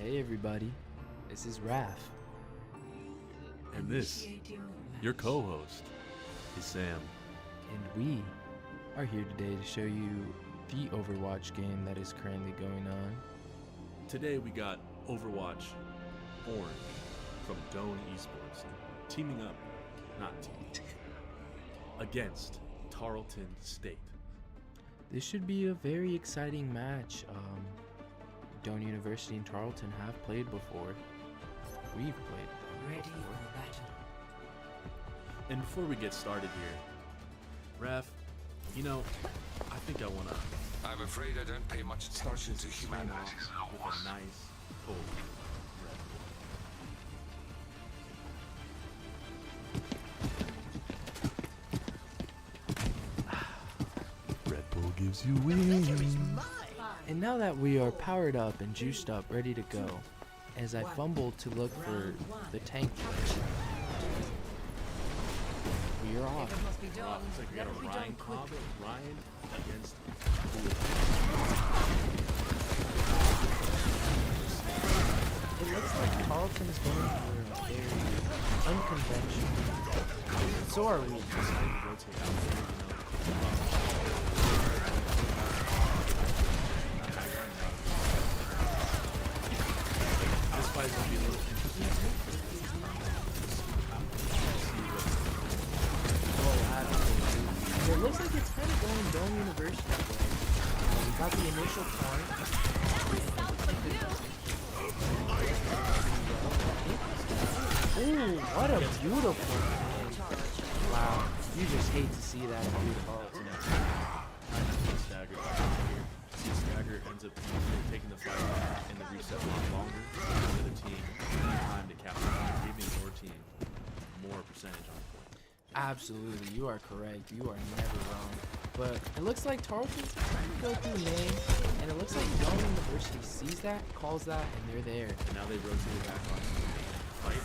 Hey everybody, this is Raph. And this, your co-host, is Sam. And we are here today to show you the Overwatch game that is currently going on. Today we got Overwatch Orange from Doan Esports teaming up, against Tarleton State. This should be a very exciting match. Doan University and Tarleton have played before. We've played Ready before. for battle. And before we get started here, Raph, I think I want to I'm afraid I don't pay much start attention this to stream humanity. off with a nice, cold Red Bull. Red Bull gives you wings. And now that we are powered up and juiced up, ready to go, as I fumble to look for the tank, we are off. It must be done. Looks like we got Let it a be Ryan done Cobb, quickly. Ryan against It looks like Tarleton is going for a very unconventional. So are we. rotate out. This fight's gonna be a little interesting. Oh, absolutely. And it looks like it's kind of going Doan University way. We got the initial point. Ooh, what a beautiful play. Wow, you just hate to see that in Tarleton. Stagger here. See, Stagger ends up taking the fight in the reset a lot longer. For the team, time to capture, giving your team more percentage on point. Absolutely, you are correct. You are never wrong. But it looks like Tarleton's trying to go through lane, and it looks like Doan University sees that, calls that, and they're there. And now they rotate back on fight.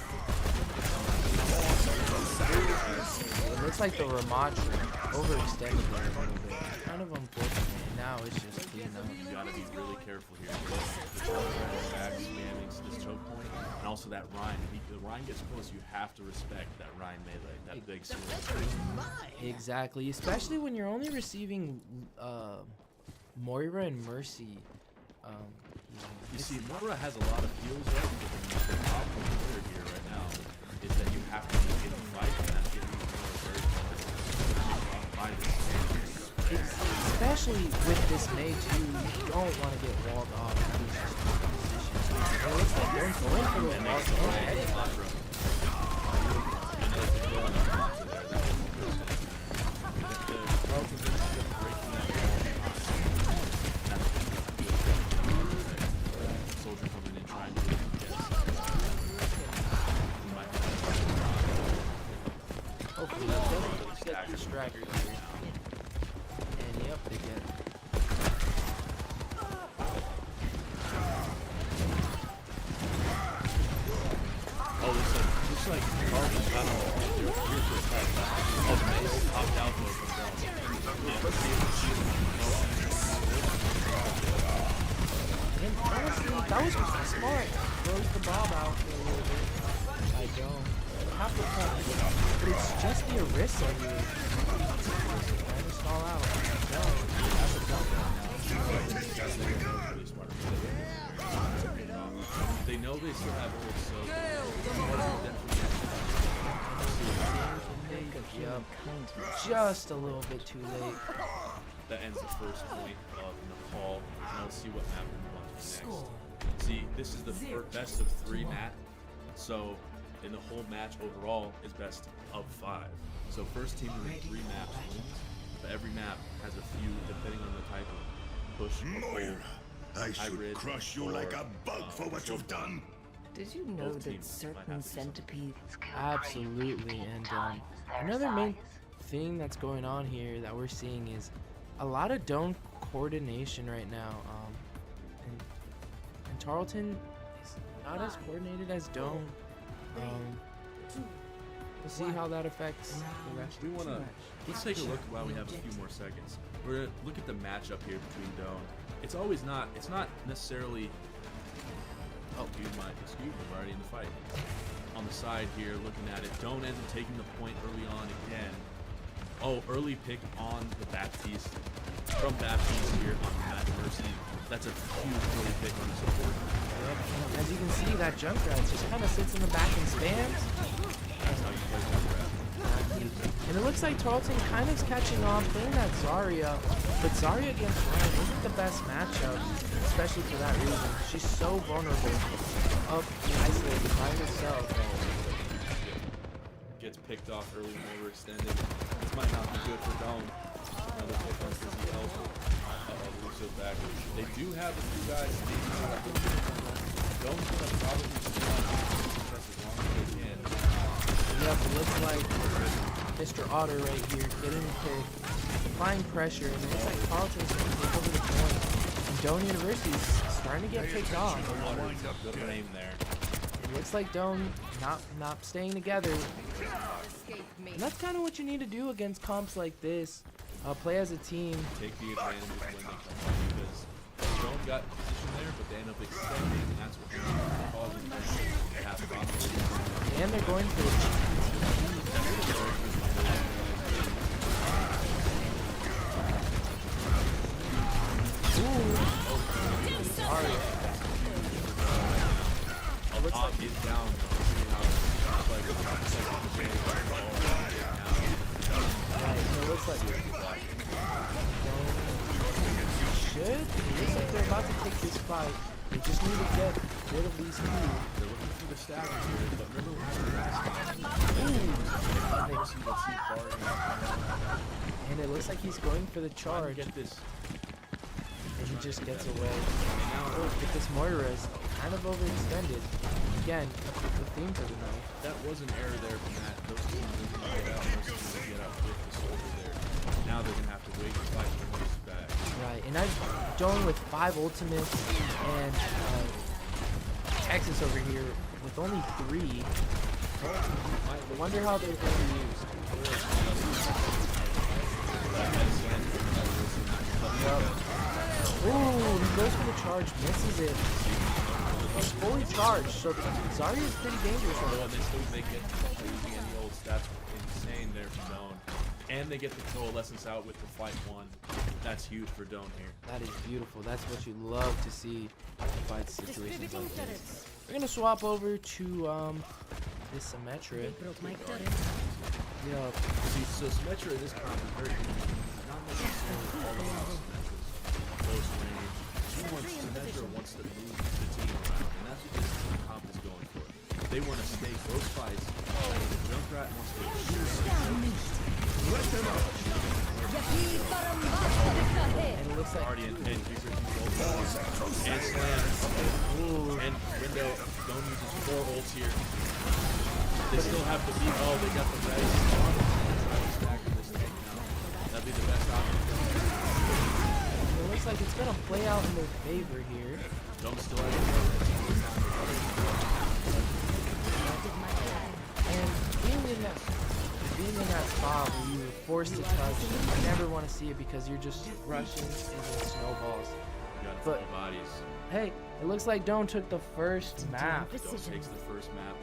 It looks like the Ramatra overextended there a little bit. Kind of unfortunate. And now it's just clean up. You gotta be really careful here. The choke back, spamming this choke point, and also that Ryan. If Ryan gets close, you have to respect that Ryan melee, that big sword. Exactly, especially when you're only receiving Moira and Mercy. You see, Moira has a lot of heals right, but the problem with Moira here right now is that you have to be getting fight, and that's getting very hard by this. Especially with this May too, you don't want to get walled off. It looks like they're going for the wall. Soldier coming in trying to Hopefully that doesn't get distracted here. And yep, they get it. Oh, looks like Carlton got him. Your first attack. Oh, Mace popped out though from And honestly, that was smart. Throws the bomb out for a little bit. I don't. Half the time. But it's just the Orisa here. Trying to stall out. No, that's a dump really smart. They know they still have ult, so Yep. Just a little bit too late. that ends the first point of Nepal. Now let's see what map we move on to next. See, this is the best of 3 map. So in the whole match overall is best of 5. So first team to win 3 maps wins. But every map has a few depending on the type of push or Moira, I should hybrid, crush you or, like a bug for what you've done. Did you know Both that teams might certain have to do something. centipedes Absolutely. And another main thing that's going on here that we're seeing is a lot of Doan coordination right now. And Tarleton is not as coordinated as Doan. We'll see how that affects the rest We of want the to match. let's take a look while we have a few more seconds. We're gonna look at the matchup here between Doan. It's always not. It's not necessarily Oh, excuse me, we're already in the fight. On the side here, looking at it, don't end up taking the point early on again. Oh, early pick on the Baptiste. From Baptiste here on Matt Mercy. That's a huge early pick on the support. Yep. As you can see, that Junkrat just kind of sits in the back and spams. That's how you play Junkrat. And it looks like Tarleton kind of is catching on, playing that Zarya. But Zarya against Ryan isn't the best matchup, especially for that reason. She's so vulnerable, up and isolated by herself. Gets picked off early and overextended. This might not be good for Dome. Another pick on Fizzy Health. Lucio back. They do have a few guys. Dome's going to probably just as long as they can. Yep, it looks like Mr. Otter right here getting picked, applying pressure, and it looks like Tarleton's going to take over the point. And Doane University's starting to get picked off. Good aim there. It looks like Doane not staying together. And that's kind of what you need to do against comps like this. Play as a team. Take the advantage when they come up because Dome got position there, but they end up extending, and that's what causes them to have problems. And they're going for the Looks like it's down. It looks like it looks like they're about to take this fight. They just need to get rid of these two. They're looking for the staggers here, but remember And it looks like he's going for the charge. Get this. And he just gets away. Oh, but this Moira is kind of overextended. Again, the theme for the night. That was an error there from that. Those teams didn't get out. Those teams didn't get out with the soldier there. Now they're going to have to wait and fight for this back. Right, and I've Doane with 5 ultimates and Texas over here with only 3. I wonder how they're going to be used. Ooh, he goes for the charge, misses it. He's fully charged, so Zarya is pretty dangerous right now. They still make it using any old stats. Insane there for Doane. And they get the coalescence out with the fight 1. That's huge for Doane here. That is beautiful. That's what you love to see in fight situations like this. We're going to swap over to this Symmetra. Yeah. See, so Symmetra in this comp is very not necessarily all about Symmetra's close range. Symmetra wants to move the team around, and that's what this comp is going for. They want to stay close fights. The Junkrat wants to let them out. And it looks like Already in pin, and slam. Ooh. And window, don't use his 4 ults here. They still have to beat. Oh, they got the res. Try to stagger this thing now. That'd be the best option. it looks like it's gonna play out in their favor here. Don't still have And being in that spot where you were forced to touch, you never want to see it because you're just rushing into snowballs. But bodies. hey, it looks like Doane took the first map. Don't takes the first map.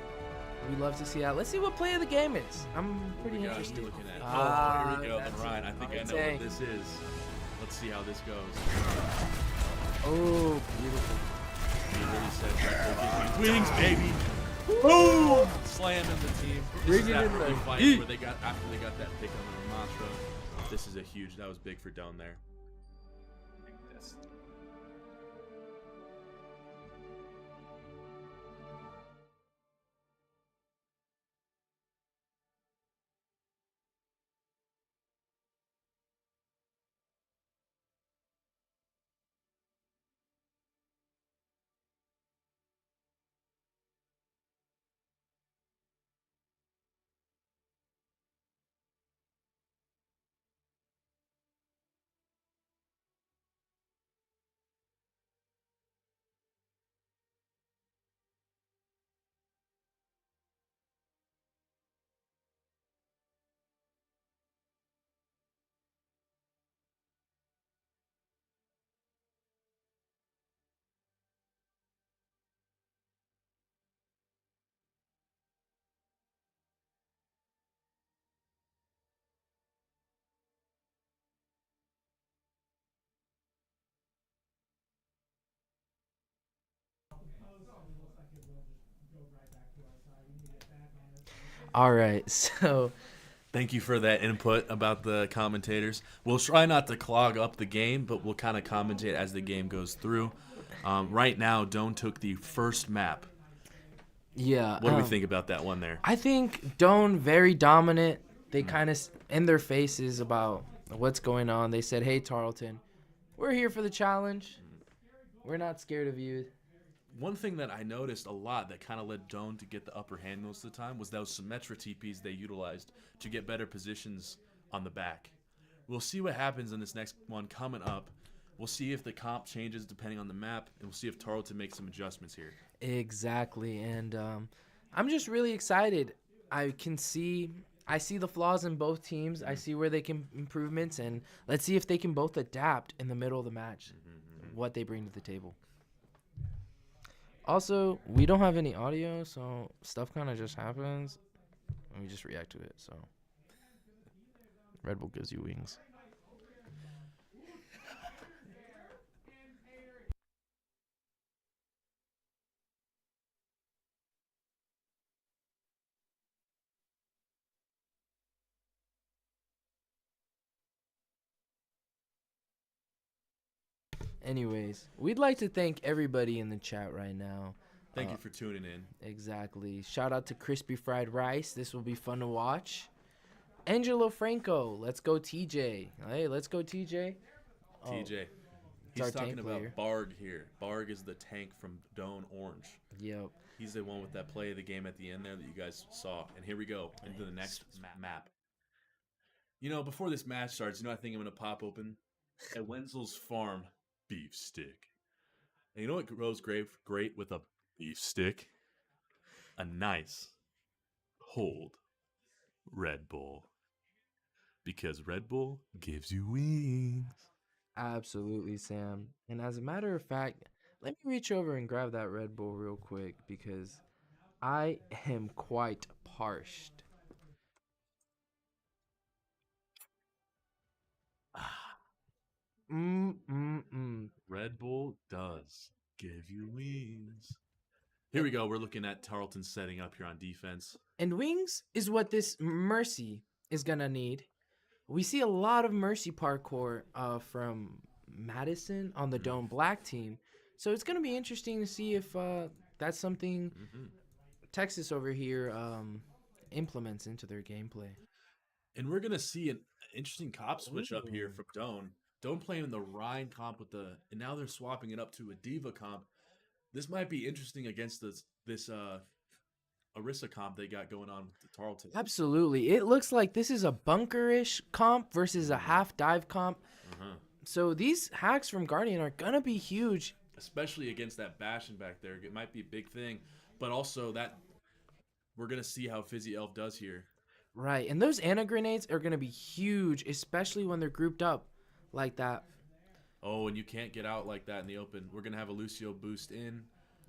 We love to see that. Let's see what play of the game is. I'm pretty interested. Looking at. Ah, Oh, here we go. that's Then Ryan, I think I know what this is. Let's see how this goes. Oh, beautiful. He really said, wings, baby. Boom! Slamming the team. This Bring is it after in the there. fight where they got after they got that pick on the mantra. This is a huge. That was big for Doane there. All right, so Thank you for that input about the commentators. We'll try not to clog up the game, but we'll kind of commentate as the game goes through. Right now, Doan took the first map. yeah, What do we think about that one there? I think Doan very dominant. They kind of in their faces about what's going on. They said, "Hey, Tarleton, we're here for the challenge. We're not scared of you." One thing that I noticed a lot that kind of led Doan to get the upper hand most of the time was those Symmetra TPs they utilized to get better positions on the back. We'll see what happens in this next one coming up. We'll see if the comp changes depending on the map, and we'll see if Tarleton makes some adjustments here. Exactly, and I'm just really excited. I see the flaws in both teams. I see where they can improvements, and let's see if they can both adapt in the middle of the match, what they bring to the table. Also, we don't have any audio, so stuff kind of just happens, and we just react to it. So, Red Bull gives you wings. Anyways, we'd like to thank everybody in the chat right now. Thank you for tuning in. Exactly. Shout out to Crispy Fried Rice. This will be fun to watch. Angelo Franco. Let's go, TJ. Hey, let's go, TJ. TJ. It's our He's talking tank about player. Barg here. Barg is the tank from Doan Orange. Yep. He's the one with that play of the game at the end there that you guys saw. And here we go into the next map. You know, before this match starts, I think I'm going to pop open at Wenzel's Farm beef stick. And you know what goes great with a beef stick? A nice, cold Red Bull. Because Red Bull gives you wings. Absolutely, Sam. And as a matter of fact, let me reach over and grab that Red Bull real quick because I am quite parched. Red Bull does give you wings. Here we go. We're looking at Tarleton setting up here on defense. And wings is what this Mercy is going to need. We see a lot of Mercy parkour from Madison on the Dome Black team. So it's going to be interesting to see if that's something Texas over here implements into their gameplay. And we're going to see an interesting cop switch up here from Doan. Doan playing the Rhine comp and now they're swapping it up to a Diva comp. This might be interesting against this Orisa comp they got going on with the Tarleton. Absolutely. It looks like this is a bunkerish comp versus a half dive comp. So these hacks from Guardian are going to be huge. Especially against that Bastion back there. It might be a big thing. But also that we're going to see how Fizzy Elf does here. Right. And those Ana grenades are going to be huge, especially when they're grouped up like that. Oh, and you can't get out like that in the open. We're going to have a Lucio boost in.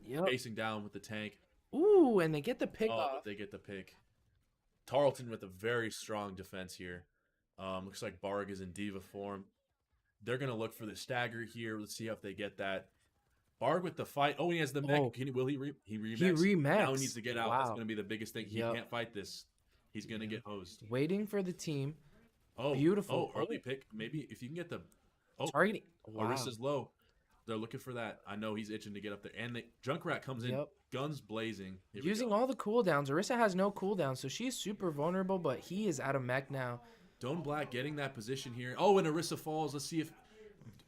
Yep. Facing down with the tank. Ooh, and they get the pick Oh, off. but they get the pick. Tarleton with a very strong defense here. Looks like Barg is in Diva form. They're going to look for the stagger here. Let's see if they get that. Barg with the fight. Oh, he has the mech. Oh. Will he remix? He remixed. Now he needs to get out. Wow. That's going to be the biggest thing. He Yep. can't fight this. He's going to get hosed. Waiting for the team. Oh, Beautiful. Oh, early pick. Maybe if you can get the... Oh, Targeting. Wow. Orisa's low. They're looking for that. I know he's itching to get up there. And Junkrat comes in, Yep. guns blazing. Here we Using go. all the cooldowns. Orisa has no cooldown, so she's super vulnerable, but he is out of mech now. Doan Black getting that position here. Oh, and Orisa falls. Let's see if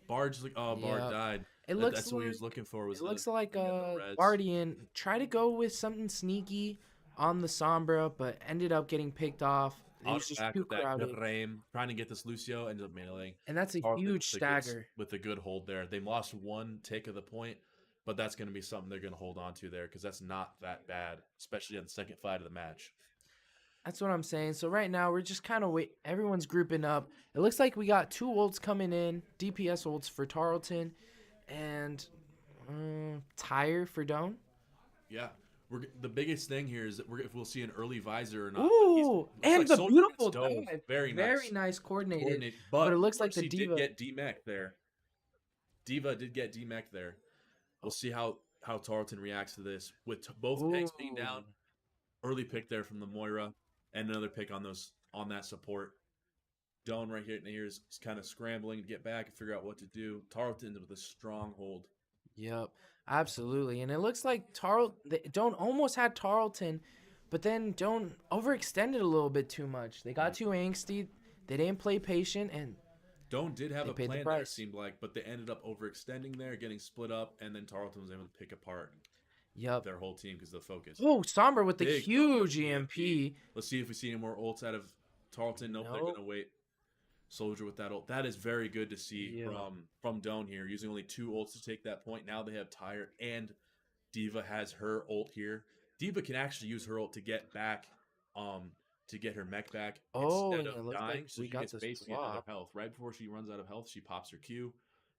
Bard's like, oh, Bard Yep. died. Looks That's what he was looking for. It looks like Reds. Guardian tried to go with something sneaky on the Sombra, but ended up getting picked off. It was just Back too with that crowded. Rame, trying to get this Lucio, ended up mailing. And that's a Tarleton huge stagger. with a good hold there. They lost one take of the point, but that's going to be something they're going to hold on to there because that's not that bad, especially on the second fight of the match. That's what I'm saying. So right now, we're just kind of wait. Everyone's grouping up. It looks like we got 2 ults coming in. DPS ults for Tarleton. And Tire for Doan. Yeah. The biggest thing here is that if we'll see an early visor or not. Ooh, and like the Soldier beautiful against Dove. dive. Very nice coordinated. But it looks like the Mercy Diva did get demech there. Diva did get demech there. We'll see how how Tarleton reacts to this with both tanks being down. Early pick there from the Moira, and another pick on that support. Doan right here is kind of scrambling to get back and figure out what to do. Tarleton with a stronghold. Yep, absolutely. And it looks like Doan almost had Tarleton, but then Doan overextended a little bit too much. They got too angsty. They didn't play patient, and Doan did have they a paid the plan there, it price. seemed like, but they ended up overextending there, getting split up, and then Tarleton was able to pick apart yep. their whole team because of the focus. Oh, Somber with the Big huge EMP. Let's see if we see any more ults out of Tarleton. Nope, they're Nope. going to wait. Soldier with that ult. That is very good to see Yeah. from Doan here, using only 2 ults to take that point. Now they have Tyre and D.Va has her ult here. D.Va can actually use her ult to get back, to get her mech back Oh, instead and it of looks dying. like So we she got gets the basically another swap. health. Right before she runs out of health, she pops her Q,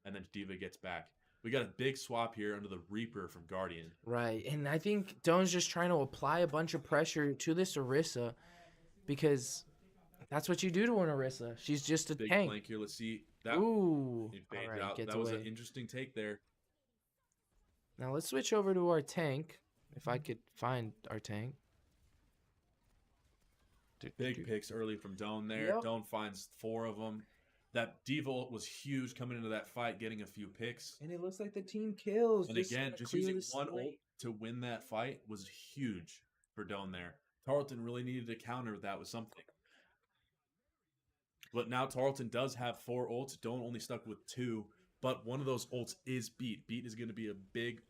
and then D.Va gets back. We got a big swap here under the Reaper from Guardian. Right, and I think Doan's just trying to apply a bunch of pressure to this Orisa because that's what you do to an Orisa. She's just a Big tank. flank here. Let's see that. Ooh, It all fades right, out. gets That was away. an interesting take there. Now let's switch over to our tank. If I could find our tank. Big picks early from Doan there. Yep. Doan finds 4 of them. That D.Va ult was huge coming into that fight, getting a few picks. And it looks like the team kills. And again, just using one ult to win that fight was huge for Doan there. Tarleton really needed to counter that with something. But now Tarleton does have 4 ults. Doan only stuck with 2. But one of those ults is Beat. Beat is going to be a big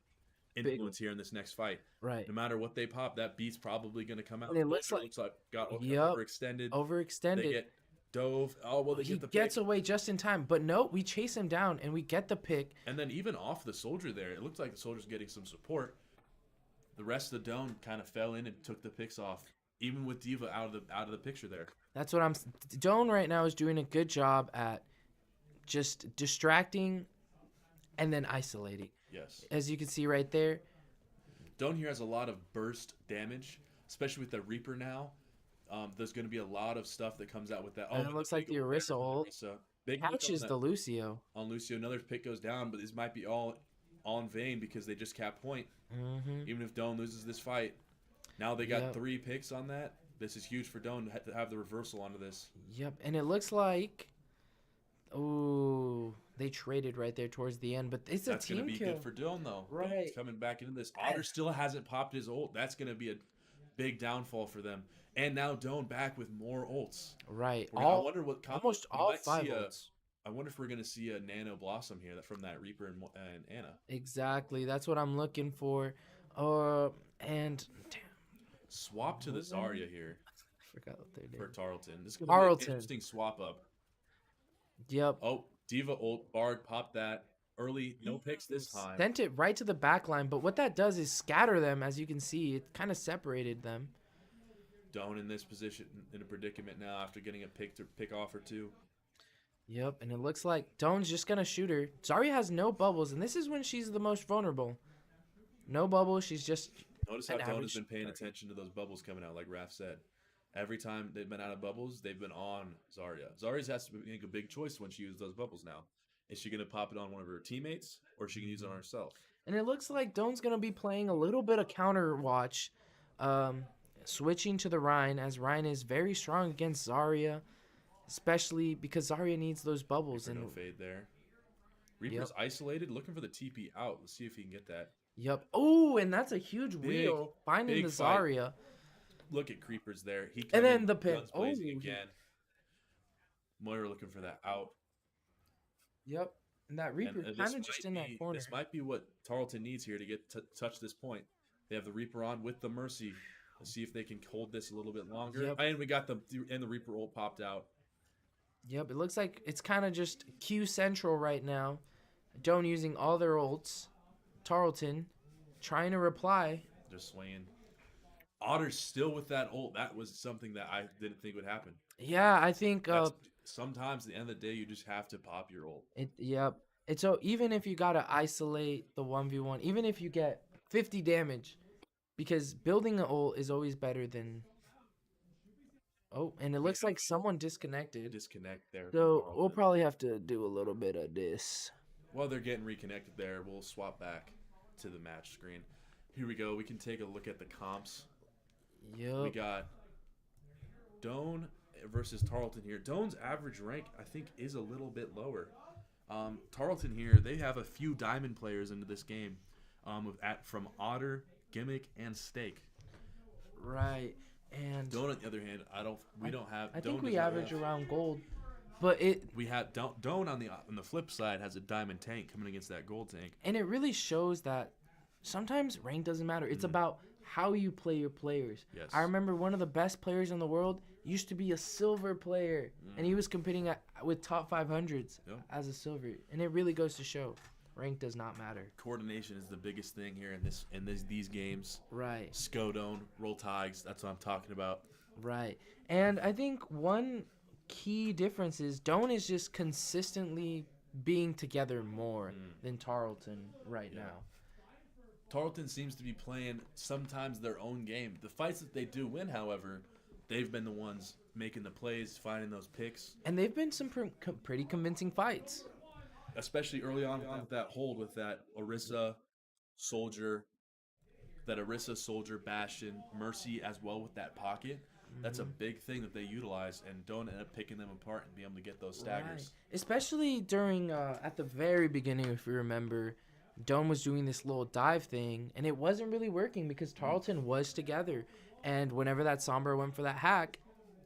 influence here in this next fight. Right. No matter what they pop, that Beat's probably going to come out. And it looks Soldier like- got Yep. overextended. Overextended. They get dove. Oh, well, they He get the gets pick. away just in time. But no, we chase him down and we get the pick. And then even off the Soldier there, it looked like the Soldier's getting some support. The rest of the Dome kind of fell in and took the picks off, even with D.Va out of the picture there. That's what Doan right now is doing a good job at just distracting and then isolating. Yes. As you can see right there. Doan here has a lot of burst damage, especially with the Reaper now. There's going to be a lot of stuff that comes out with that. And it looks like the Orisa ult Big pick catches on the Lucio. on Lucio. Another pick goes down, but this might be all in vain because they just cap point. Even if Doan loses this fight, now they got Yep. 3 picks on that. This is huge for Doan to have the reversal onto this. Yep, and it looks like, ooh, they traded right there towards the end, but it's That's a team going to be kill. good for Doan, though. Right. Doan's coming back into this. Otter still hasn't popped his ult. That's going to be a big downfall for them. And now Doan back with more ults. Right, I wonder what almost we all might 5 see ults. I wonder if we're going to see a Nano Blossom here from that Reaper and Anna. Exactly, that's what I'm looking for. And damn, Swap to the Zarya here I forgot what they for did. Tarleton. This is going to be an Tarleton. interesting swap up. Yep, Oh, D.Va ult, Bard popped that early. No picks this time. sent it right to the back line, but what that does is scatter them. As you can see, it kind of separated them. Doan in this position, in a predicament now after getting a pick off or 2. Yep, and it looks like Doan's just gonna shoot her. Zarya has no bubbles, and this is when she's the most vulnerable. No bubbles, she's just Notice how an Doan has average been paying target. attention to those bubbles coming out, like Raph said. Every time they've been out of bubbles, they've been on Zarya. Zarya has to make a big choice when she uses those bubbles now. Is she going to pop it on one of her teammates, or is she going to use it on herself? And it looks like Doan's going to be playing a little bit of counter watch, switching to the Rhine, as Rhine is very strong against Zarya, especially because Zarya needs those bubbles. Reaper And no fade there. Reaper's isolated, looking for the TP out. Let's see if he can get that. yep. Oh, and that's a huge wheel finding big the fight. Zarya. Look at Creepers there. He And come then in, the pick. guns blazing Oh. again. Moira looking for that out. Yep. And that Reaper this kind of just might in that be- corner. This might be what Tarleton needs here to get touch this point. They have the Reaper on with the Mercy. Let's see if they can hold this a little bit longer. Yep. And we got the Reaper ult popped out. Yep, it looks like it's kind of just Q Central right now. Doan using all their ults. Tarleton trying to reply. Just swinging. Otter's still with that ult. That was something that I didn't think would happen. Yeah, I think Sometimes at the end of the day, you just have to pop your ult. yep. It's so even if you gotta isolate the 1v1, even if you get 50 damage, because building an ult is always better than. Oh, and it looks like someone disconnected. Disconnect there. So from we'll Tarleton. probably have to do a little bit of this. While they're getting reconnected there, we'll swap back. to the match screen. Here we go. We can take a look at the comps. We Yup. got Doan versus Tarleton here. Doan's average rank, I think, is a little bit lower. Tarleton here, they have a few diamond players into this game, from Otter, Gimmick, and Stake. Right. And Doan, on the other hand, we don't have. I Doan think we doesn't average have- around gold, but We have Doan on the flip side has a diamond tank coming against that gold tank. it really shows that sometimes rank doesn't matter. It's about how you play your players. Yes. I remember one of the best players in the world used to be a silver player, and he was competing with top 500s Yep. as a silver. And it really goes to show rank does not matter. Coordination is the biggest thing here in these games. Right. Skodone, roll tigers. That's what I'm talking about. Right. And I think one key difference is Doan is just consistently being together more than Tarleton right now. Tarleton seems to be playing sometimes their own game. The fights that they do win, however, they've been the ones making the plays, finding those picks. And they've been some pretty convincing fights. Especially early on with that hold with that Orisa Soldier, Bastion, Mercy as well with that pocket. That's a big thing that they utilize, and don't end up picking them apart and be able to get those staggers. Right. Especially during, at the very beginning, if you remember, Doan was doing this little dive thing, and it wasn't really working because Tarleton was together. And whenever that Sombra went for that hack,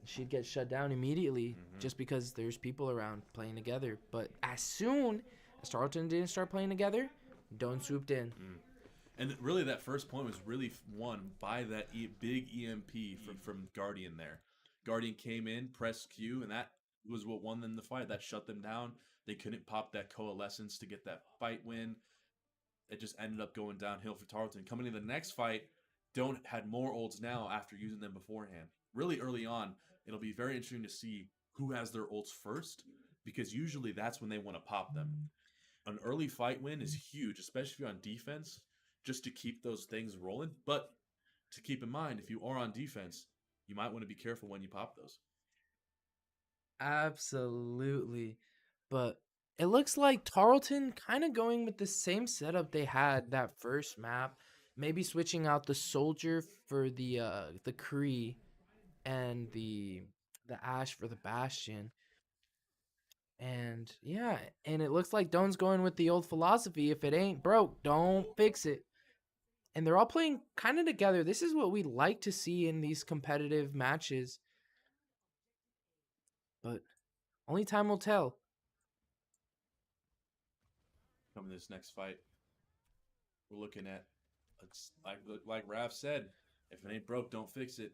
she'd get shut down immediately just because there's people around playing together. But as soon as Tarleton didn't start playing together, Doan swooped in. And really, that first point was really won by that big EMP from Guardian there. Guardian came in, pressed Q, and that was what won them the fight. That shut them down. They couldn't pop that Coalescence to get that fight win. It just ended up going downhill for Tarleton. Coming into the next fight, Doan had more ults now after using them beforehand. Really early on, it'll be very interesting to see who has their ults first, because usually that's when they want to pop them. An early fight win is huge, especially if you're on defense, just to keep those things rolling. But to keep in mind, if you are on defense, you might want to be careful when you pop those. Absolutely. But it looks like Tarleton kind of going with the same setup they had that first map. Maybe switching out the Soldier for the Kree and the Ash for the Bastion. And yeah, and it looks like Doan's going with the old philosophy: if it ain't broke, don't fix it. And they're all playing kind of together. This is what we like to see in these competitive matches. But only time will tell. Coming this next fight, we're looking at, like Raph said, if it ain't broke, don't fix it.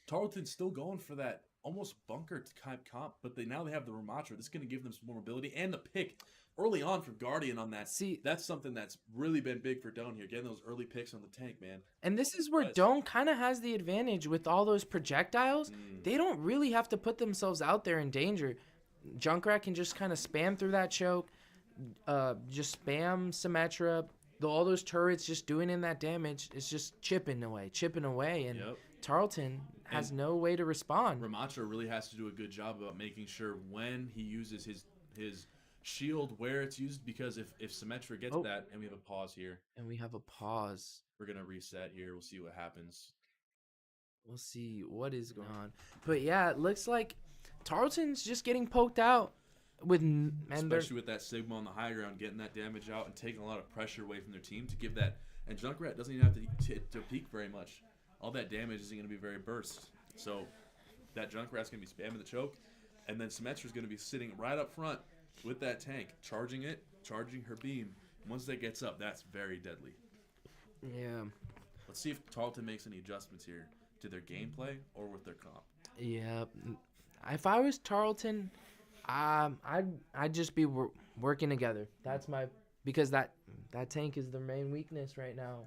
Tarleton's still going for that almost bunker type comp, but now they have the Ramatra. This is going to give them some more mobility and the pick early on from Guardian on that. See, that's something that's really been big for Doan here, getting those early picks on the tank, man. And this is where Yes. Doan kind of has the advantage with all those projectiles. They don't really have to put themselves out there in danger. Junkrat can just kind of spam through that choke, just spam Symmetra. All those turrets just doing in that damage. It's just chipping away. And Yep. Tarleton has no way to respond. Ramatra really has to do a good job about making sure when he uses his shield where it's used, because if Symmetra gets that, and we have a pause here. And we have a pause. We're going to reset here. We'll see what happens. We'll see what is going on. But yeah, it looks like Tarleton's just getting poked out. Especially with that Sigma on the high ground, getting that damage out and taking a lot of pressure away from their team to give that. And Junkrat doesn't even have to peak very much. All that damage isn't going to be very burst. So that Junkrat's going to be spamming the choke. And then Symmetra's going to be sitting right up front with that tank, charging her beam. Once that gets up, that's very deadly. Yeah. Let's see if Tarleton makes any adjustments here to their gameplay or with their comp. Yeah. If I was Tarleton, I'd just be working together. That's because that tank is their main weakness right now.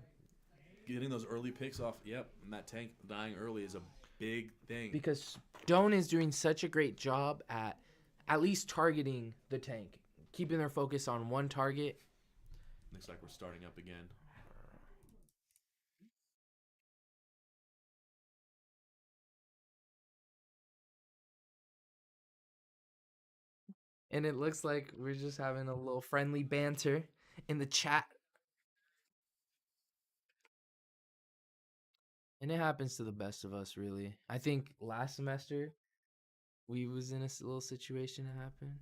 Getting those early picks off, and that tank dying early is a big thing. Because Doan is doing such a great job at least targeting the tank, keeping their focus on one target. Looks like we're starting up again. And it looks like we're just having a little friendly banter in the chat. And it happens to the best of us, really. I think last semester we was in a little situation that happened.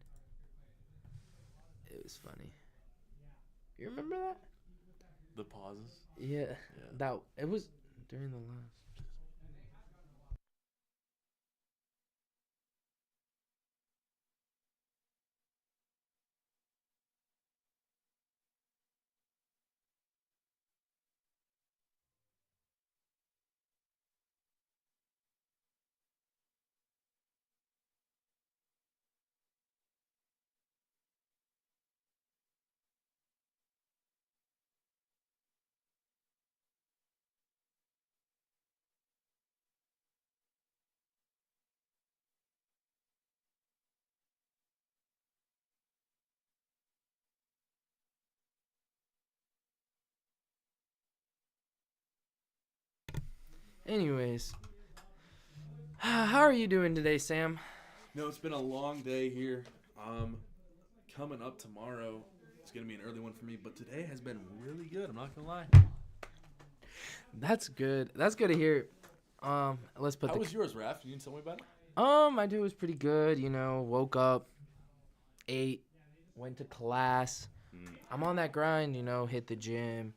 It was funny. You remember that? The pauses. Yeah. Yeah. That it was during the last. Anyways, how are you doing today, Sam? No, it's been a long day here. Coming up tomorrow, it's gonna be an early one for me. But today has been really good. I'm not gonna lie. That's good. That's good to hear. Let's put How the. was yours, Raph? You didn't tell me about it. My day was pretty good. You know, woke up, ate, went to class. I'm on that grind. You know, hit the gym,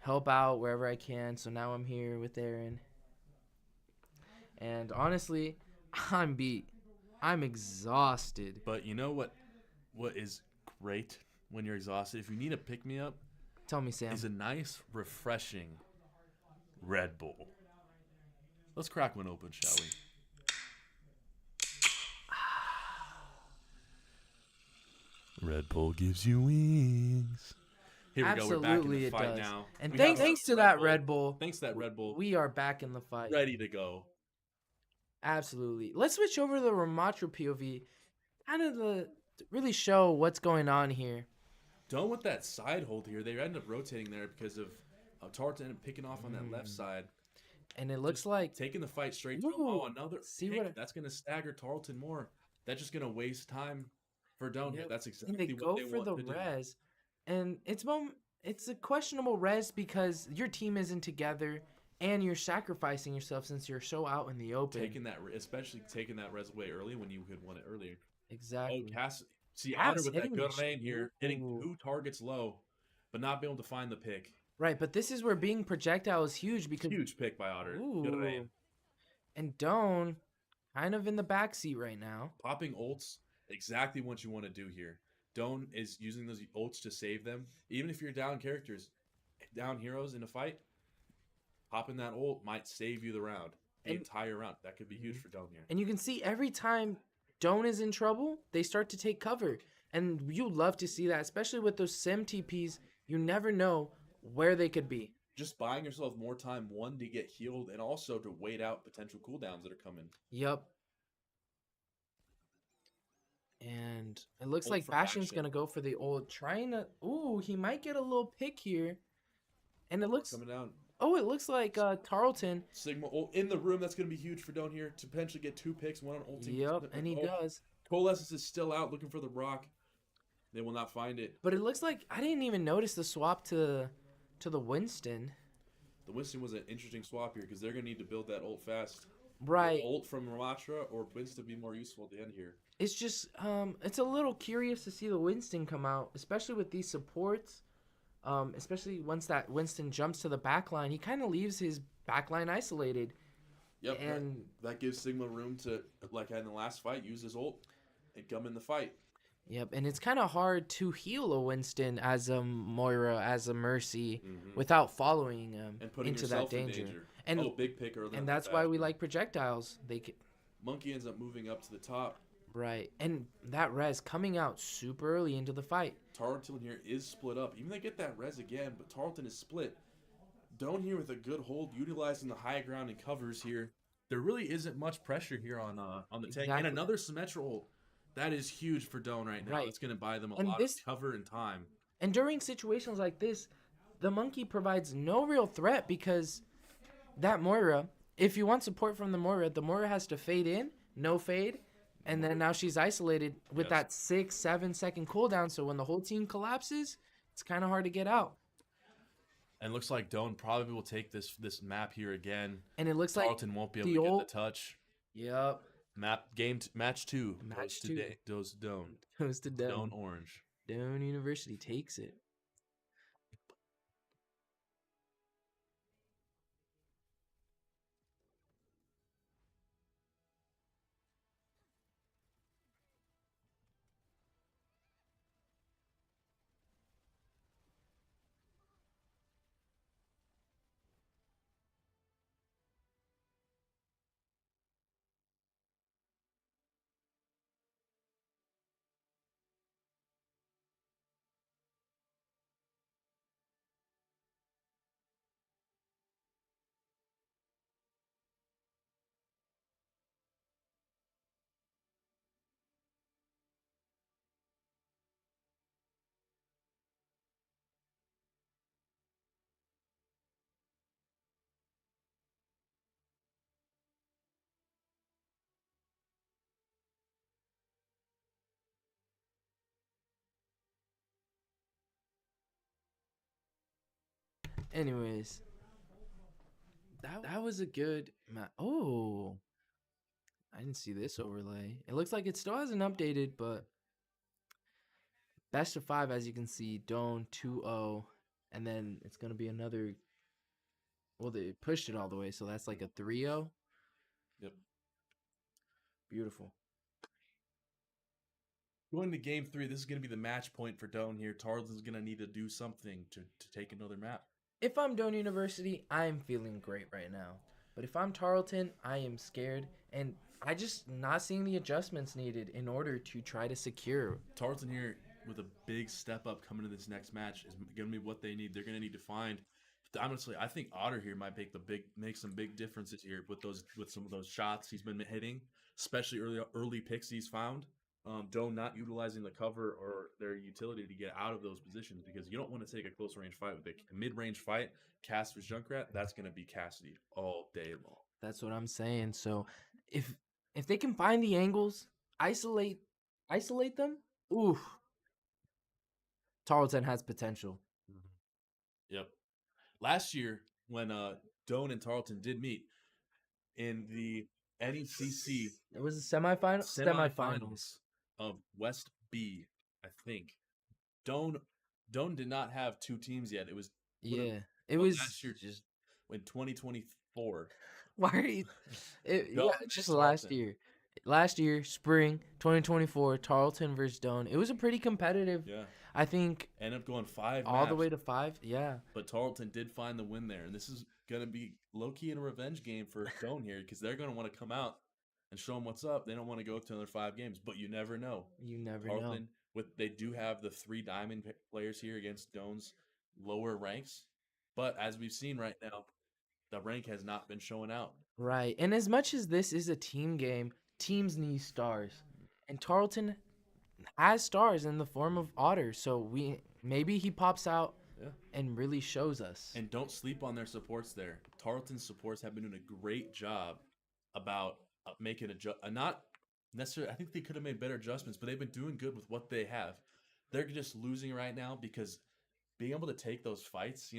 help out wherever I can. So now I'm here with Aaron. And honestly, I'm beat. I'm exhausted. But you know what? What is great when you're exhausted? If you need a pick me up, Tell me, Sam. is a nice, refreshing Red Bull. Let's crack one open, shall we? Red Bull gives you wings. Here we go. We're back in Absolutely, the it fight does. now. And We thanks, have thanks to that Red Bull, Thanks to that Red Bull. we are back in the fight. Ready to go. Absolutely. Let's switch over to the Ramatra POV, kind of to really show what's going on here. Done with that side hold here. They end up rotating there because of Tarleton ended up picking off on that left side. And it looks like Taking the fight straight to him. Ooh, Oh, another see pick. what- That's going to stagger Tarleton more. That's just going to waste time for Doan here. Yep. That's and exactly they what go they for want the to do. res, and it's a questionable res because your team isn't together, and you're sacrificing yourself since you're so out in the open. Especially taking that res away early when you could won it earlier. Exactly. Oh, Cass. See, Cass Otter with that hitting good the rain here, hitting Ooh. 2 targets low, but not being able to find the pick. Right, but this is where being projectile is huge because Huge pick by Otter. Good Ooh. rain. And Doan kind of in the backseat right now. Popping ults, exactly what you want to do here. Doan is using those ults to save them. Even if you're down characters, down heroes in a fight, popping that ult might save you the round. The entire round. That could be huge for Doan here. And you can see every time Doan is in trouble, they start to take cover. And you love to see that, especially with those sim TPs. You never know where they could be. Just buying yourself more time, one, to get healed, and also to wait out potential cooldowns that are coming. Yep. And it looks Ult like for Bastion's action. going to go for the ult. Trying to... Ooh, he might get a little pick here. And it looks... Coming down. Oh, it looks like Tarleton. Sigma ult in the room. That's going to be huge for Doan here to potentially get 2 picks, one on ulting. Yep, and he does. Coalescence is still out looking for the rock. They will not find it. But it looks like... I didn't even notice the swap to the Winston. The Winston was an interesting swap here because they're going to need to build that ult fast. Right. Ult from Ramatra or Winston be more useful at the end here. It's just, it's a little curious to see the Winston come out, especially with these supports. Especially once that Winston jumps to the backline, he kind of leaves his backline isolated. Yep, And that gives Sigma room to, like in the last fight, use his ult and come in the fight. Yep, and it's kind of hard to heal a Winston as a Moira, as a Mercy, without following And putting into that yourself in danger. danger. And big pick early. and that's why we like projectiles. Monkey ends up moving up to the top. Right, and that res coming out super early into the fight. Tarleton here is split up. Even they get that res again, but Tarleton is split. Doan here with a good hold, utilizing the high ground and covers here. There really isn't much pressure here on the tank. And another symmetrical. That is huge for Doan right now. Right. It's going to buy them a And lot of cover and time. And during situations like this, the Monkey provides no real threat because that Moira, if you want support from the Moira has to fade in, no fade, and then now she's isolated with that 6-7 second cooldown. So when the whole team collapses, it's kind of hard to get out. And looks like Doan probably will take this map here again. And it looks like Tarleton won't be able the to get old the touch. Yep. Match two Match two goes to Doan. goes to Doan Doan. Orange. Doan University takes it. Anyways, that was a good Oh, I didn't see this overlay. It looks like it still hasn't updated, but best of 5, as you can see, Doan 2-0, and then it's gonna be another. Well, they pushed it all the way, so that's like a 3-0. Yep. Beautiful. Going to game 3, this is going to be the match point for Doan here. Tarleton's going to need to do something to take another map. If I'm Doan University, I'm feeling great right now. But if I'm Tarleton, I am scared, and I just not seeing the adjustments needed in order to try to secure. Tarleton here with a big step up coming to this next match is going to be what they need. They're going to need to find. Honestly, I think Otter here might make some big differences here with some of those shots he's been hitting, especially early picks he's found. Doan not utilizing the cover or their utility to get out of those positions, because you don't want to take a close range fight with a mid range fight. Cast versus Junkrat, that's going to be Cassidy all day long. That's what I'm saying. So if they can find the angles, isolate them. Oof. Tarleton has potential. Yep. Last year, when Doan and Tarleton did meet in the NECC, It was a semifinals of West B, I think. Doan did not have two teams yet. It was It was last year, just in 2024. Why are you? Doan Just and last Tarleton. year. Last year, spring 2024, Tarleton versus Doan. It was a pretty competitive. Yeah. I think Ended up going 5 all the maps, way to 5. Yeah. but Tarleton did find the win there, and this is gonna be low key in a revenge game for Doan here, because they're gonna want to come out and show them what's up. They don't want to go to another 5 games, but you never know. You never know. Tarleton, they do have the 3 diamond players here against Doan's lower ranks, but as we've seen right now, the rank has not been showing out. Right. And as much as this is a team game, teams need stars. And Tarleton has stars in the form of Otter. So maybe he pops out and really shows us. And don't sleep on their supports there. Tarleton's supports have been doing a great job about making not necessarily. I think they could have made better adjustments, but they've been doing good with what they have. They're just losing right now because being able to take those fights,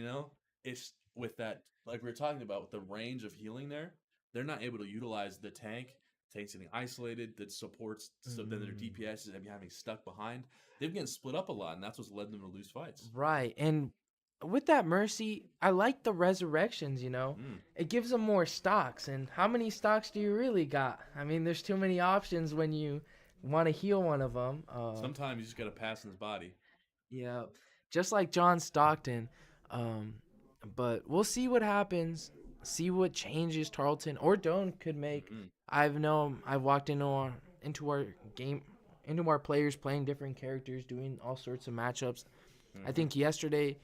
it's with that, like we were talking about, with the range of healing there, they're not able to utilize the tank. Tank's getting isolated, the supports, so then their DPS is having stuck behind. They've been getting split up a lot, and that's what's led them to lose fights. Right. And with that Mercy, I like the resurrections, It gives them more stocks. And how many stocks do you really got? I mean, there's too many options when you want to heal one of them. Sometimes you just got to pass in his body. Yeah, just like John Stockton. But we'll see what happens. See what changes Tarleton or Doan could make. I've walked into our game, into our players playing different characters, doing all sorts of matchups. I think yesterday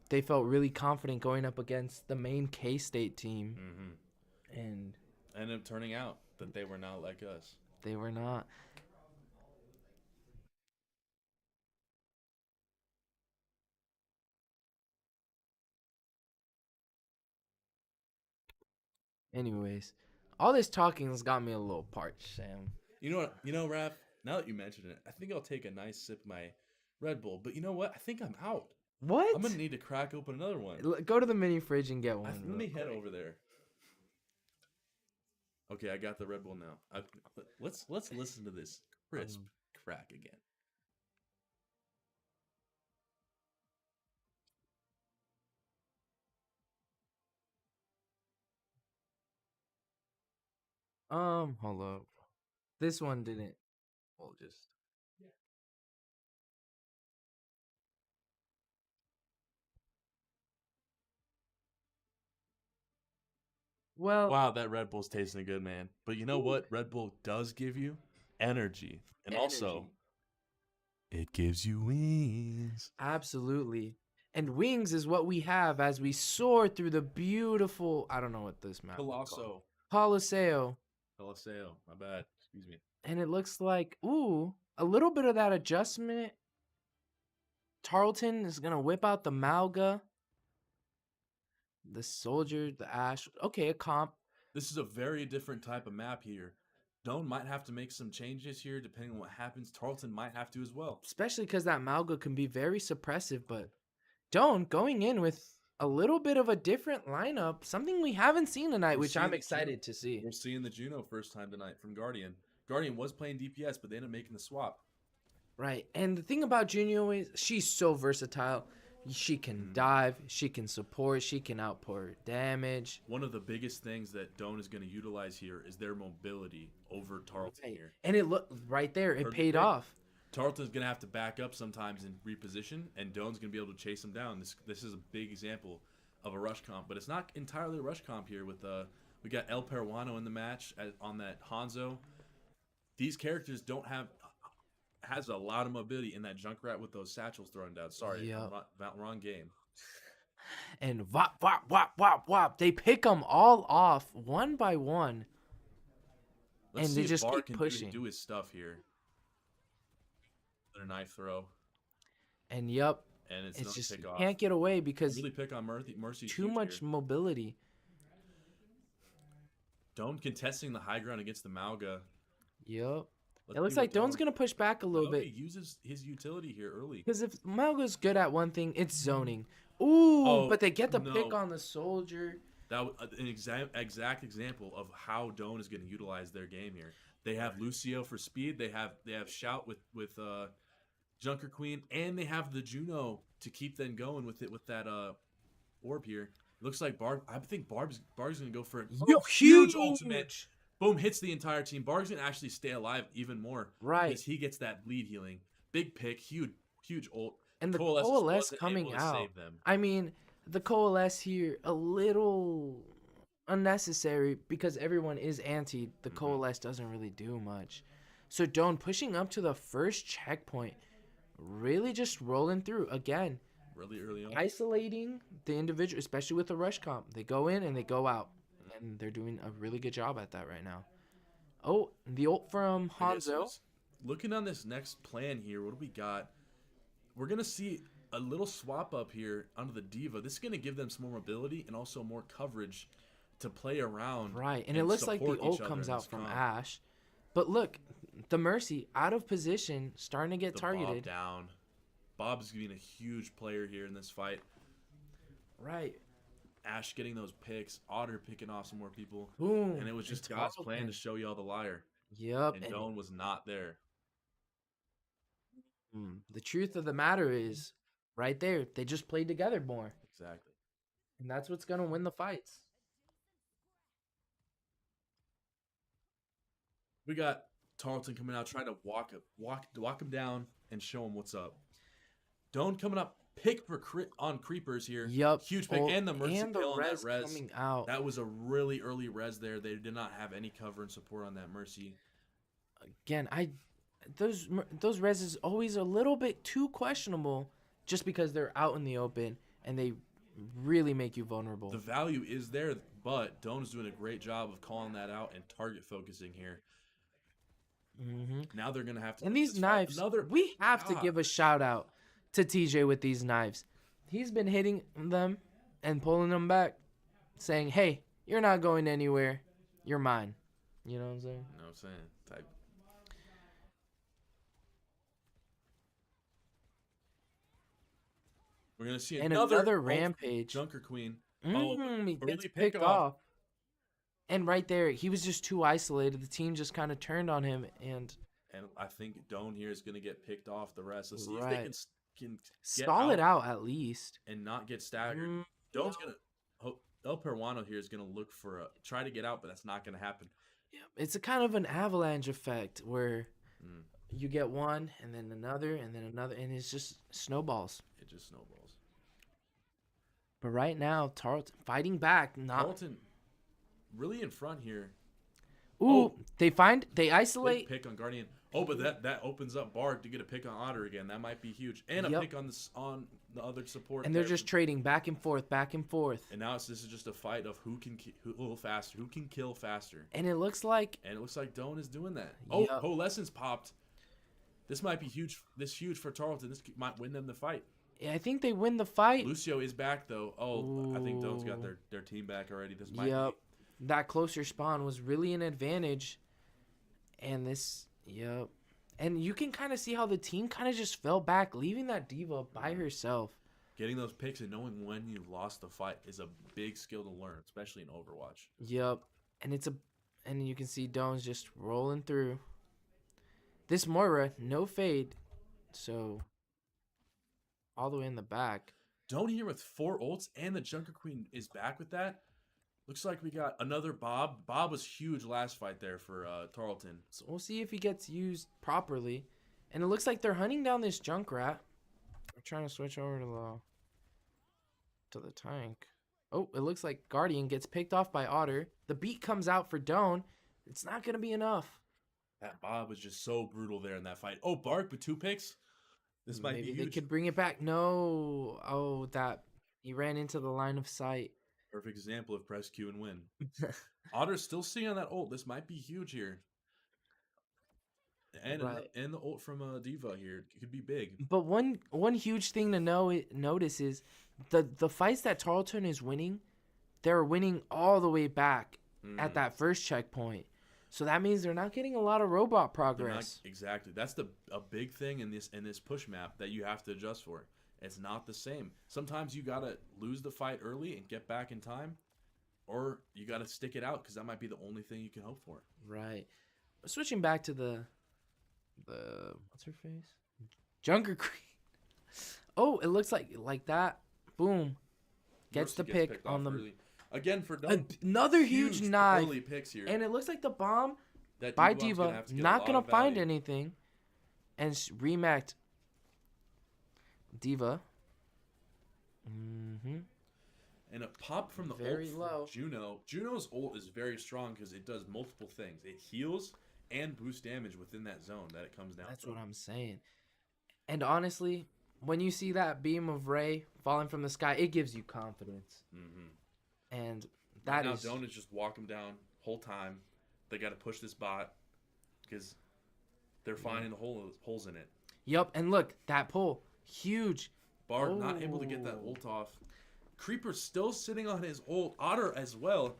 they felt really confident going up against the main K-State team, and ended up turning out that they were not like us. They were not. Anyways, all this talking has got me a little parched, Sam. You know what? Raph, now that you mentioned it, I think I'll take a nice sip of my Red Bull. But you know what? I think I'm out. What? I'm gonna need to crack open another one. Go to the mini fridge and get one. Let real me head quick. over there. Okay, I got the Red Bull now. Let's listen to this crisp crack again. Hold up. This one didn't. We'll just. Well, Wow, that Red Bull's tasting good, man. But you know what? Red Bull does give you energy, and also it gives you wings. absolutely. And wings is what we have as we soar through the beautiful. I don't know what this map is called. Colosso. Colosseo. My bad. Excuse me. And it looks like, ooh, a little bit of that adjustment. Tarleton is going to whip out the Malga, the Soldier, the Ash. Okay, a comp. This is a very different type of map here. Doan might have to make some changes here depending on what happens. Tarleton might have to as well. Especially because that Malga can be very suppressive. But Doan going in with a little bit of a different lineup, something we haven't seen tonight, which I'm excited to see. We're seeing the Juno first time tonight from Guardian. Guardian was playing DPS, but they ended up making the swap. Right. And the thing about Juno is she's so versatile. She can dive, she can support, she can outpour damage. One of the biggest things that Doan is going to utilize here is their mobility over Tarleton here. And it looked right there, it paid off. Tarleton's going to have to back up sometimes and reposition, and Doan's going to be able to chase him down. This is a big example of a rush comp, but it's not entirely a rush comp here. With we got El Peruano in the match on that Hanzo. These characters has a lot of mobility in that Junkrat with those satchels thrown down. Sorry, wrong game. And wop, wop, wop, wop, wop. They pick them all off one by one. Let's and see they if just Bar keep can pushing. do his stuff here. Their knife throw. And yup. And it's just pick off. can't get away because really pick on Mercy. too much mobility. Doan contesting the high ground against the Malga. Yup. It looks like Doan's going to push back a little bit. He uses his utility here early. Because if Malga's good at one thing, it's zoning. Ooh, but they get the pick on the Soldier. That was an exact example of how Doan is going to utilize their game here. They have Lucio for speed. They have Shout with Junker Queen, and they have the Juno to keep them going with that orb here. It looks like Barb. I think Barb's going to go for a huge ultimate. Boom, hits the entire team. Barg's going to actually stay alive even more. Right. Because he gets that bleed healing. Big pick, huge ult. And the Coalesce coming out. I mean, the Coalesce here, a little unnecessary because everyone is anti. The Coalesce doesn't really do much. So Doan pushing up to the first checkpoint, really just rolling through. Again, really early on. Isolating the individual, especially with the rush comp. They go in and they go out. And they're doing a really good job at that right now. Oh, the ult from Hanzo. Looking on this next plan here, what do we got? We're going to see a little swap up here onto the Diva. This is going to give them some more mobility and also more coverage to play around. Right, and it looks like the ult comes out from Ash. But look, the Mercy out of position, starting to get targeted. Bob down. Bob's being a huge player here in this fight. Right. Ash getting those picks, Otter picking off some more people. Boom. And it was just God's plan to show y'all the liar. Yep. And Doan was not there. The truth of the matter is, right there, they just played together more. Exactly. And that's what's going to win the fights. We got Tarleton coming out, trying to walk him down and show him what's up. Doan coming up. Pick for on creepers here. Yep. Huge pick. And the Mercy kill on that res. Coming out. That was a really early res there. They did not have any cover and support on that Mercy. Again, those reses always a little bit too questionable just because they're out in the open and they really make you vulnerable. The value is there, but Doan is doing a great job of calling that out and target focusing here. Now they're going to have to... And these knives, we have to give a shout out to TJ with these knives. He's been hitting them and pulling them back, saying, hey, you're not going anywhere. You're mine. You know what I'm saying? You know what I'm saying? Type. We're We're gonna see And another another ult rampage. Junker Queen. He early gets pick picked off. And right there, he was just too isolated. The team just kind of turned on him, and And I think Doan here is gonna get picked off the rest. Let's see if they right. can get Stall it out at least. and not get staggered. Mm, Doan's gonna El Peruano here is gonna look for try to get out, but that's not gonna happen. yeah, it's a kind of an avalanche effect where Mm, you get one, and then another, and it's just snowballs. it just snowballs. But right now, Tarleton fighting back. Not Tarleton really in front here. ooh, Oh. they Big isolate. pick on Guardian. Oh, but that opens up Bard to get a pick on Otter again. That might be huge, and a Yep. pick on the other support. And they're there. just trading back and forth, back and forth. And now this is just a fight of who can faster, who can kill faster. And it looks like And it looks like Doan is doing that. Oh, Yep. Lessons popped. This might be huge. This huge for Tarleton. This might win them the fight. I think they win the fight. Lucio is back though. Oh, I think Doan's got Ooh. their team back already. This might Yep. be. That closer spawn was really an advantage. And this, yep. And you can kind of see how the team kind of just fell back, leaving that diva by herself. Getting those picks and knowing when you lost the fight is a big skill to learn, especially in Overwatch. Yep. And you can see Doan's just rolling through. This Moira, no fade. So all the way in the back. Doan here with 4 ults, and the Junker Queen is back with that. Looks like we got another Bob. Bob was huge last fight there for Tarleton. So we'll see if he gets used properly. And it looks like they're hunting down this Junkrat. We're trying to switch over to the tank. Oh, it looks like Guardian gets picked off by Otter. The beat comes out for Doan. It's not going to be enough. That Bob was just so brutal there in that fight. Oh, Bark with 2 picks. This might Maybe be they huge. could bring it back. No. Oh, that he ran into the line of sight. Perfect example of press Q and win. Otter's still sitting on that ult. This might be huge here. And Right. and the ult from Diva here it could be big. But one huge thing to notice is the fights that Tarleton is winning, they're winning all the way back at that first checkpoint. So that means they're not getting a lot of robot They're not- progress. exactly. That's a big thing in this push map that you have to adjust for. It's not the same. Sometimes you gotta lose the fight early and get back in time, or you gotta stick it out because that might be the only thing you can hope for. Right. Switching back to the what's her face? Junker Queen. Oh, it looks like that. Boom. Gets Mercy the pick picked on off the early. Again for Doan. another huge knife. early picks here. And it looks like the bomb That by Diva's Diva have to get a not lot gonna of find value. anything. And remacked Diva. And a pop from the Very ult from low. Juno. Juno's ult is very strong because it does multiple things. It heals and boosts damage within that zone that it comes down. That's from. what I'm saying. And honestly, when you see that beam of ray falling from the sky, it gives you confidence. And that Now is Doan is just walk them down whole time. They got to push this bot because they're finding the holes in it. Yup, and look, that pull. Huge. Bard not able to get that Oh. ult off. Creeper still sitting on his ult. Otter as well.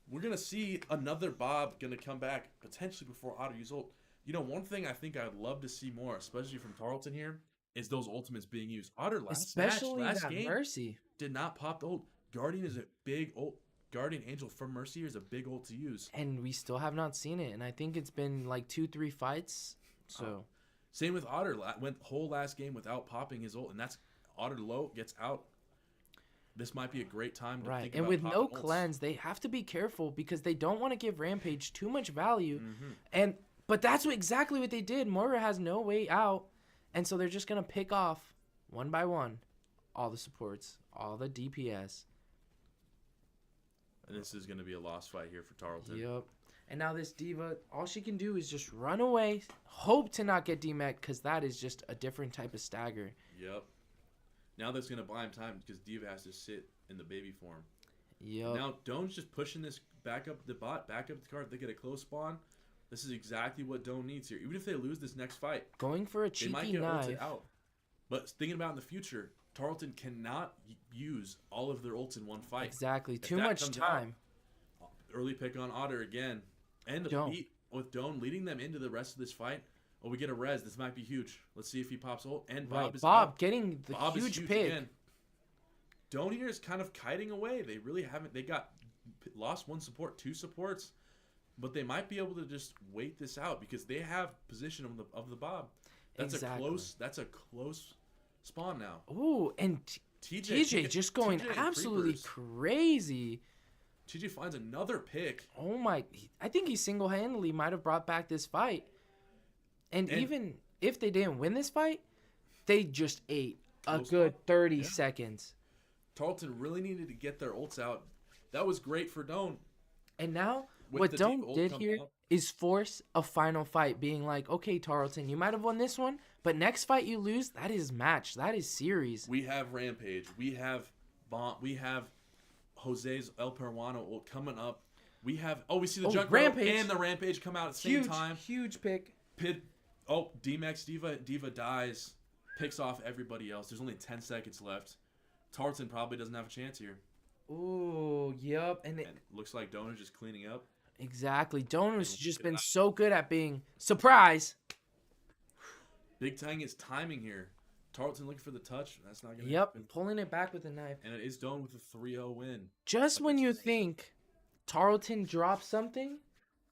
We're going to see another Bob going to come back potentially before Otter use ult. You know, one thing I think I'd love to see more, especially from Tarleton here, is those ultimates being used. Otter Especially last that game Mercy. did not pop the ult. Guardian is a big ult. Guardian Angel from Mercy is a big ult to use. And we still have not seen it. And I think it's been like 2-3 fights. So Same with Otter. Went whole last game without popping his ult, and that's Otter low, gets out. This might be a great time to right. think And about with no popping ults. cleanse, they have to be careful because they don't want to give Rampage too much value. Mm-hmm. But that's exactly what they did. Moira has no way out. And so they're just going to pick off one by one all the supports, all the DPS. And this is going to be a lost fight here for Tarleton. Yep. And now this Diva, all she can do is just run away, hope to not get DMAC because that is just a different type of stagger. Yep. Now that's going to buy him time because Diva has to sit in the baby form. Yep. Now Doan's just pushing this back up the bot, back up the card. They get a close spawn. This is exactly what Doan needs here. Even if they lose this next fight, Going for a they might cheeky get knife. ulted out. But thinking about in the future, Tarleton cannot use all of their ults in one fight. Exactly. If Too that much comes out, time. Early pick on Otter again. And the Doan. beat with Doan leading them into the rest of this fight. Oh, we get a res. This might be huge. Let's see if he pops ult. And Bob Right. is Bob out. getting the Bob is huge pick. again. Doan here is kind of kiting away. They really haven't. They got lost one support, 2 supports, but they might be able to just wait this out because they have position of the Bob. That's Exactly. a close spawn now. Ooh, and TJ just going TJ absolutely creepers. crazy. TJ finds another pick. Oh my! I think he single-handedly might have brought back this fight. And even if they didn't win this fight, they just ate a Close good one. 30 Yeah. seconds. Tarleton really needed to get their ults out. That was great for Doan. And now, With what the Doan deep ult did coming here up. is force a final fight, being like, okay, Tarleton, you might have won this one, but next fight you lose, that is match. That is series. We have Rampage. We have Bomb. We have Jose's El Peruano ult coming up. We have we see the Junk Rampage. and the Rampage come out at the same time. Huge pick. D-Max Diva dies, picks off everybody else. There's only 10 seconds left. Tarleton probably doesn't have a chance here. Ooh, yep. And Looks like Doan is just cleaning up. exactly. Doan has just been so good at being surprise. Big Tang is timing here. Tarleton looking for the touch. That's not going to Yep, happen. pulling it back with a knife. And it is Doan with a 3-0 win. Just when you against think Tarleton dropped something,